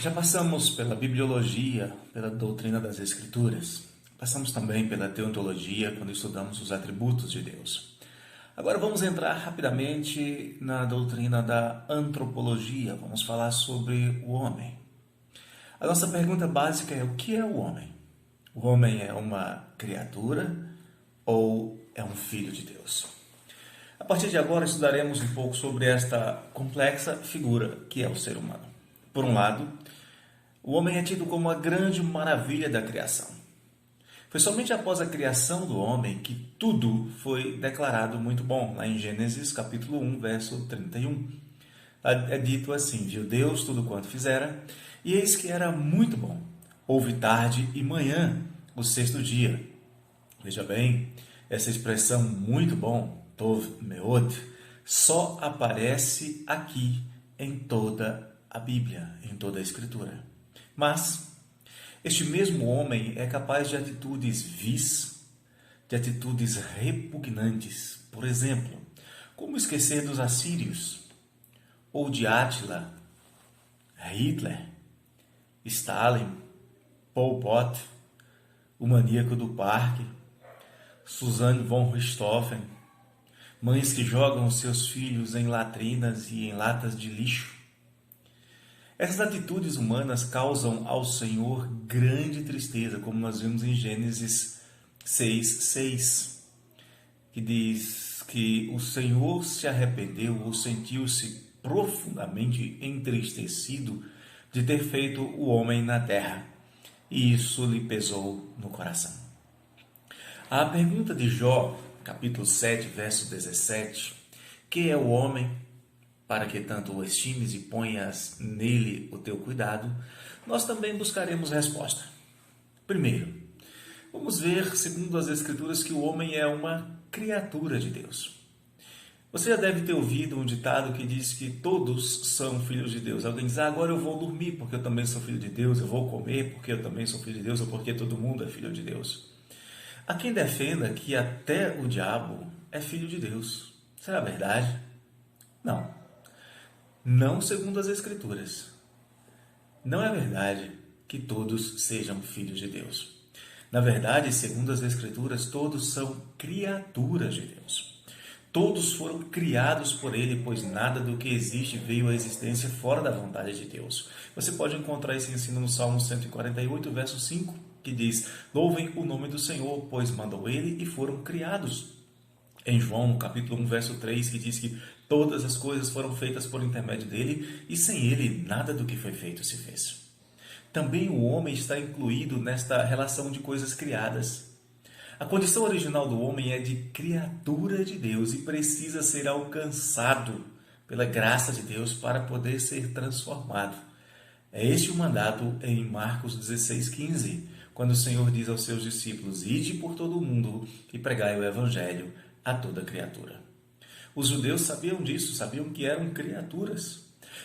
Já passamos pela bibliologia, pela doutrina das Escrituras. Passamos também pela teontologia, quando estudamos os atributos de Deus. Agora vamos entrar rapidamente na doutrina da antropologia. Vamos falar sobre o homem. A nossa pergunta básica é: o que é o homem? O homem é uma criatura ou é um filho de Deus? A partir de agora estudaremos um pouco sobre esta complexa figura que é o ser humano. Por um lado, o homem é tido como a grande maravilha da criação. Foi somente após a criação do homem que tudo foi declarado muito bom. Lá em Gênesis capítulo 1, verso 31. É dito assim: viu Deus tudo quanto fizera, e eis que era muito bom. Houve tarde e manhã, o sexto dia. Veja bem, essa expressão muito bom, tov meod, só aparece aqui em toda a Bíblia, em toda a Escritura. Mas este mesmo homem é capaz de atitudes vis, de atitudes repugnantes. Por exemplo, como esquecer dos assírios, ou de Átila, Hitler, Stalin, Pol Pot, o maníaco do parque, Suzanne von Richthofen, mães que jogam os seus filhos em latrinas e em latas de lixo. Essas atitudes humanas causam ao Senhor grande tristeza, como nós vimos em Gênesis 6:6, que diz que o Senhor se arrependeu ou sentiu-se profundamente entristecido de ter feito o homem na terra, e isso lhe pesou no coração. A pergunta de Jó, capítulo 7, verso 17, que é o homem, para que tanto o estimes e ponhas nele o teu cuidado, nós também buscaremos resposta. Primeiro, vamos ver, segundo as Escrituras, que o homem é uma criatura de Deus. Você já deve ter ouvido um ditado que diz que todos são filhos de Deus. Alguém diz: agora eu vou dormir porque eu também sou filho de Deus, eu vou comer porque eu também sou filho de Deus, ou porque todo mundo é filho de Deus. Há quem defenda que até o diabo é filho de Deus. Será verdade? Não. Não segundo as Escrituras. Não é verdade que todos sejam filhos de Deus. Na verdade, segundo as Escrituras, todos são criaturas de Deus. Todos foram criados por Ele, pois nada do que existe veio à existência fora da vontade de Deus. Você pode encontrar esse ensino no Salmo 148, verso 5, que diz: louvem o nome do Senhor, pois mandou Ele e foram criados. Em João, no capítulo 1, verso 3, que diz que todas as coisas foram feitas por intermédio dele, e sem ele nada do que foi feito se fez. Também o homem está incluído nesta relação de coisas criadas. A condição original do homem é de criatura de Deus e precisa ser alcançado pela graça de Deus para poder ser transformado. É este o mandato em Marcos 16,15, quando o Senhor diz aos seus discípulos: ide por todo o mundo e pregai o evangelho a toda criatura. Os judeus sabiam disso, sabiam que eram criaturas,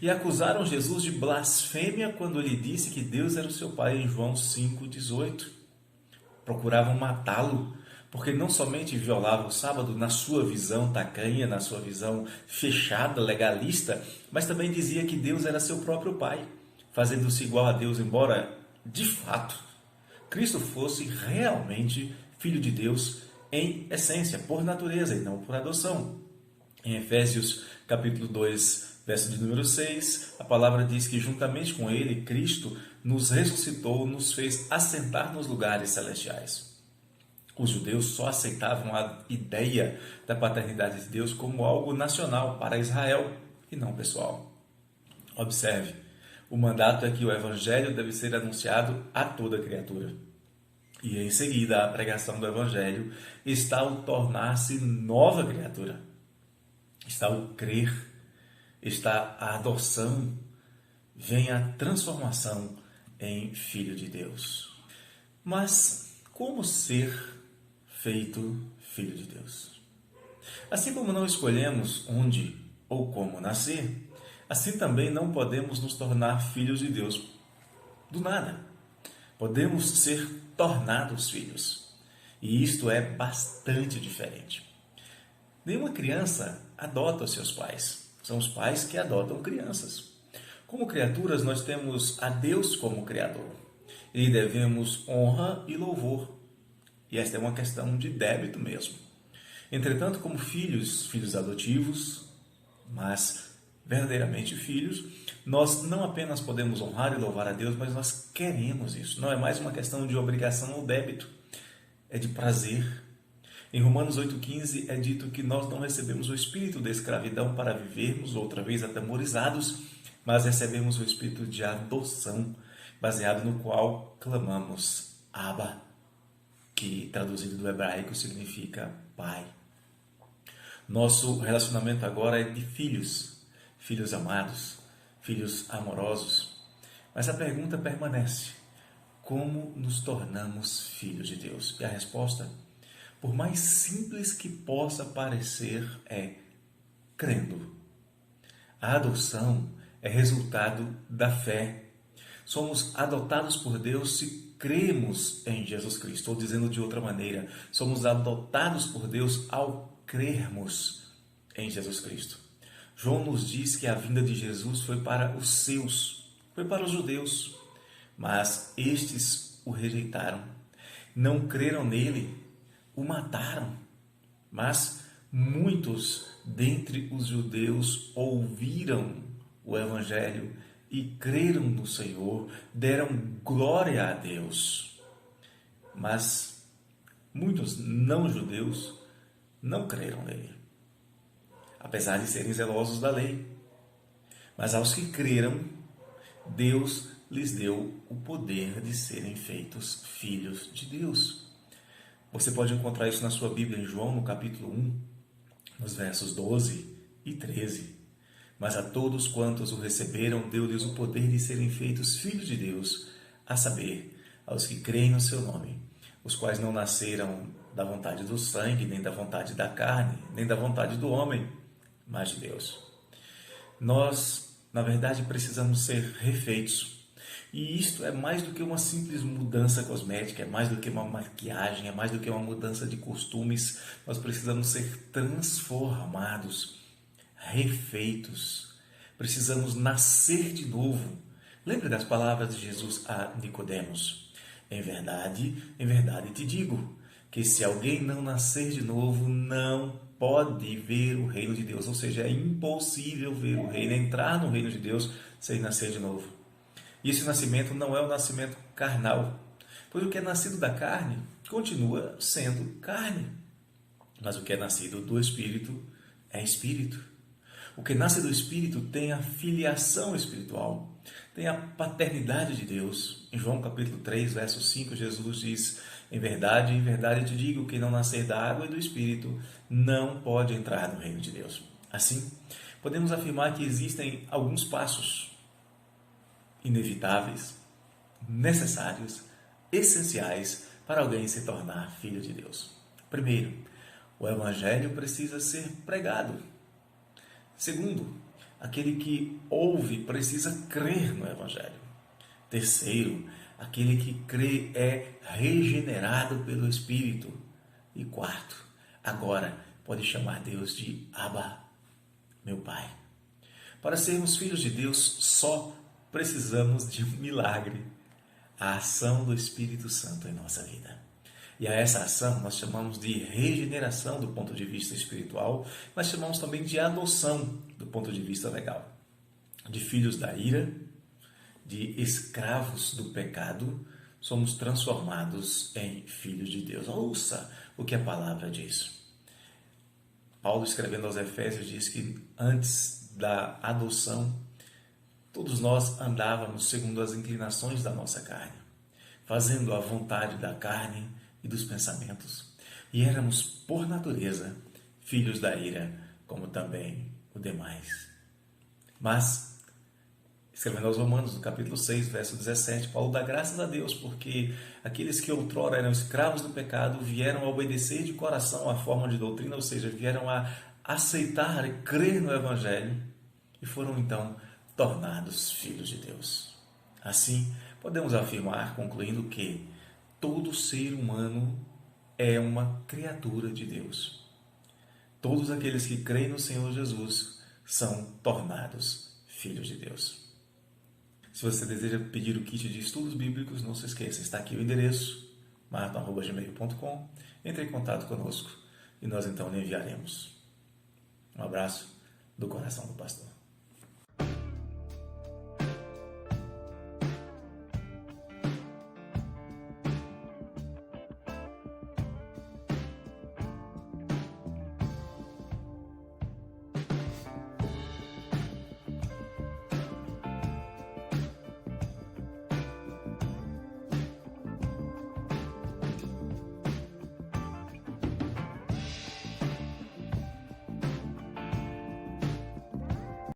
e acusaram Jesus de blasfêmia quando ele disse que Deus era o seu Pai, em João 5,18. Procuravam matá-lo, porque não somente violava o sábado na sua visão tacanha, na sua visão fechada, legalista, mas também dizia que Deus era seu próprio Pai, fazendo-se igual a Deus, embora, de fato, Cristo fosse realmente Filho de Deus em essência, por natureza e não por adoção. Em Efésios capítulo 2, verso de número 6, a palavra diz que juntamente com ele, Cristo nos ressuscitou, nos fez assentar nos lugares celestiais. Os judeus só aceitavam a ideia da paternidade de Deus como algo nacional para Israel e não pessoal. Observe, o mandato é que o evangelho deve ser anunciado a toda criatura. E em seguida, a pregação do evangelho está o tornar-se nova criatura. Está o crer, está a adoção, vem a transformação em filho de Deus. Mas como ser feito filho de Deus? Assim como não escolhemos onde ou como nascer, assim também não podemos nos tornar filhos de Deus do nada. Podemos ser tornados filhos, e isto é bastante diferente. Nenhuma criança adota os seus pais. São os pais que adotam crianças. Como criaturas, nós temos a Deus como Criador e lhe devemos honra e louvor. E esta é uma questão de débito mesmo. Entretanto, como filhos, filhos adotivos, mas verdadeiramente filhos, nós não apenas podemos honrar e louvar a Deus, mas nós queremos isso. Não é mais uma questão de obrigação ou débito, é de prazer. Em Romanos 8,15 é dito que nós não recebemos o espírito da escravidão para vivermos outra vez atemorizados, mas recebemos o espírito de adoção, baseado no qual clamamos Abba, que traduzido do hebraico significa Pai. Nosso relacionamento agora é de filhos, filhos amados, filhos amorosos. Mas a pergunta permanece: como nos tornamos filhos de Deus? E a resposta, por mais simples que possa parecer, é crendo. A adoção é resultado da fé. Somos adotados por Deus se cremos em Jesus Cristo. Ou dizendo de outra maneira, somos adotados por Deus ao crermos em Jesus Cristo. João nos diz que a vinda de Jesus foi para os seus, foi para os judeus, mas estes o rejeitaram. Não creram nele, o mataram. Mas muitos dentre os judeus ouviram o Evangelho e creram no Senhor, deram glória a Deus. Mas muitos não-judeus não creram nele, apesar de serem zelosos da lei. Mas aos que creram, Deus lhes deu o poder de serem feitos filhos de Deus. Você pode encontrar isso na sua Bíblia, em João, no capítulo 1, nos versos 12 e 13. Mas a todos quantos o receberam, deu-lhes o poder de serem feitos filhos de Deus, a saber, aos que creem no seu nome, os quais não nasceram da vontade do sangue, nem da vontade da carne, nem da vontade do homem, mas de Deus. Nós, na verdade, precisamos ser refeitos. E isto é mais do que uma simples mudança cosmética, é mais do que uma maquiagem, é mais do que uma mudança de costumes. Nós precisamos ser transformados, refeitos. Precisamos nascer de novo. Lembre das palavras de Jesus a Nicodemos. Em verdade te digo, que se alguém não nascer de novo, não pode ver o reino de Deus. Ou seja, é impossível ver o reino, entrar no reino de Deus sem nascer de novo. E esse nascimento não é o nascimento carnal, pois o que é nascido da carne continua sendo carne. Mas o que é nascido do Espírito é Espírito. O que nasce do Espírito tem a filiação espiritual, tem a paternidade de Deus. Em João capítulo 3, verso 5, Jesus diz: em verdade te digo, que não nascer da água e do Espírito não pode entrar no reino de Deus. Assim, podemos afirmar que existem alguns passos inevitáveis, necessários, essenciais para alguém se tornar filho de Deus. Primeiro, o Evangelho precisa ser pregado. Segundo, aquele que ouve precisa crer no Evangelho. Terceiro, aquele que crê é regenerado pelo Espírito. E quarto, agora pode chamar Deus de Abba, meu Pai. Para sermos filhos de Deus, só precisamos de um milagre, a ação do Espírito Santo em nossa vida. E a essa ação nós chamamos de regeneração do ponto de vista espiritual, mas chamamos também de adoção do ponto de vista legal. De filhos da ira, de escravos do pecado, somos transformados em filhos de Deus. Ouça o que a palavra diz. Paulo, escrevendo aos Efésios, diz que antes da adoção, todos nós andávamos segundo as inclinações da nossa carne, fazendo a vontade da carne e dos pensamentos, e éramos, por natureza, filhos da ira, como também os demais. Mas, escrevendo aos Romanos, no capítulo 6, verso 17, Paulo dá graças a Deus, porque aqueles que outrora eram escravos do pecado vieram a obedecer de coração à forma de doutrina, ou seja, vieram a aceitar e crer no Evangelho, e foram então tornados filhos de Deus. Assim, podemos afirmar, concluindo, que todo ser humano é uma criatura de Deus. Todos aqueles que creem no Senhor Jesus são tornados filhos de Deus. Se você deseja pedir o kit de estudos bíblicos, não se esqueça, está aqui o endereço, marton@gmail.com. Entre em contato conosco e nós então lhe enviaremos. Um abraço do coração do pastor.